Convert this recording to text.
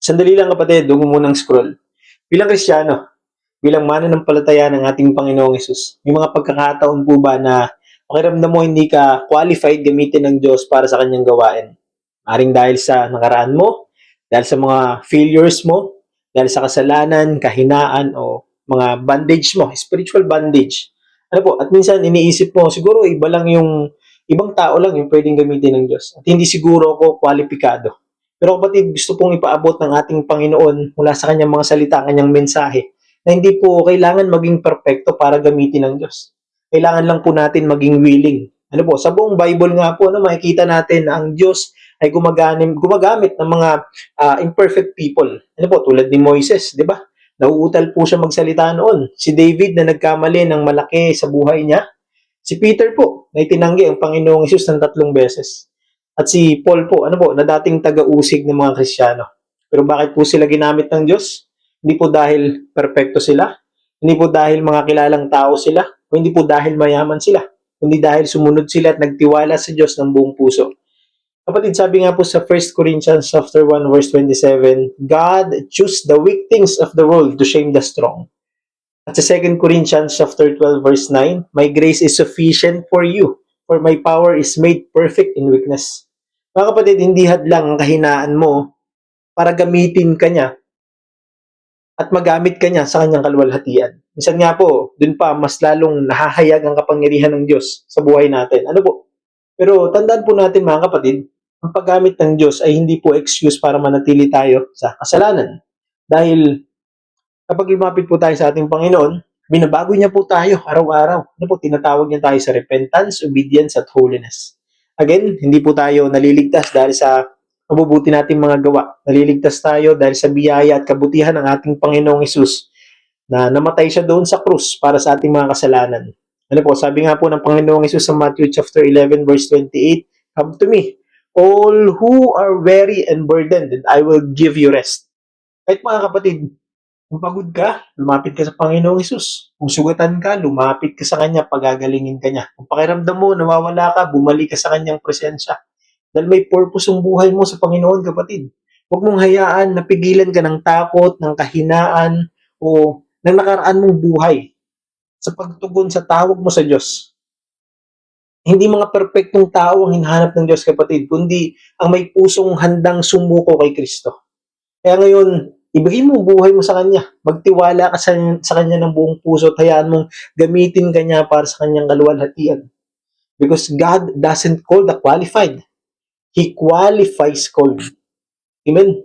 Sandali lang kapatid, huwag mo munang scroll. Bilang Kristiyano, bilang mananampalataya ng ating Panginoong Hesus, may mga pagkakataon po ba na pakiramdam mo hindi ka qualified gamitin ng Diyos para sa kanyang gawain? Maring dahil sa nakaraan mo, dahil sa mga failures mo, dahil sa kasalanan, kahinaan, o mga bandage mo, spiritual bandage. Ano po, at minsan iniisip mo, siguro iba lang yung, ibang tao lang yung pwedeng gamitin ng Diyos. At hindi siguro ako kwalipikado. Pero kapatid, gusto pong ipaabot ng ating Panginoon mula sa kanyang mga salita, kanyang mensahe, na hindi po kailangan maging perfecto para gamitin ng Diyos. Kailangan lang po natin maging willing. Ano po, sa buong Bible nga po, makikita natin na ang Diyos ay gumagamit ng mga imperfect people. Ano po, tulad ni Moises, di ba? Nauutal po siya magsalita noon. Si David na nagkamali ng malaki sa buhay niya. Si Peter po, na itinanggi ang Panginoong Hesus ng 3 beses. At si Paul po, ano po, na dating taga-usig ng mga Kristiyano. Pero bakit po sila ginamit ng Diyos? Hindi po dahil perpekto sila, hindi po dahil mga kilalang tao sila, o hindi po dahil mayaman sila, kundi dahil sumunod sila at nagtiwala sa Diyos ng buong puso. Kapatid, sabi nga po sa 1 Corinthians chapter 1 verse 27, God chose the weak things of the world to shame the strong. At sa 2 Corinthians chapter 12 verse 9, my grace is sufficient for you, for my power is made perfect in weakness. Mga kapatid, hindi hadlang ang kahinaan mo para gamitin ka niya at magamit ka niya sa kanyang kaluwalhatian. Minsan nga po, dun pa mas lalong nahahayag ang kapangyarihan ng Diyos sa buhay natin. Ano po? Pero tandaan po natin mga kapatid, ang paggamit ng Diyos ay hindi po excuse para manatili tayo sa kasalanan. Dahil kapag lumapit po tayo sa ating Panginoon, binabago niya po tayo araw-araw. Ano po? Tinatawag niya tayo sa repentance, obedience, at holiness. Again, hindi po tayo naliligtas dahil sa mabubuti nating mga gawa. Naliligtas tayo dahil sa biyaya at kabutihan ng ating Panginoong Hesus na namatay siya doon sa krus para sa ating mga kasalanan. Ano po, sabi nga po ng Panginoong Hesus sa Matthew chapter 11 verse 28, come to me, all who are weary and burdened, and I will give you rest. Kahit mga kapatid, kung pagod ka, lumapit ka sa Panginoong Hesus. Kung sugatan ka, lumapit ka sa Kanya, pagagalingin ka niya. Kung pakiramdam mo, nawawala ka, bumalik ka sa Kanyang presensya. Dahil may purpose ang buhay mo sa Panginoon, kapatid. Huwag mong hayaan na pigilan ka ng takot, ng kahinaan, o ng nakaraan mong buhay sa pagtugon sa tawag mo sa Diyos. Hindi mga perpektong tao ang hinahanap ng Diyos, kapatid, kundi ang may pusong handang sumuko kay Kristo. Kaya ngayon, ibigay mo ang buhay mo sa Kanya. Magtiwala ka sa Kanya ng buong puso at hayaan mong gamitin ka niya para sa Kanyang kaluwalhatian. Because God doesn't call the qualified. He qualifies called. Amen?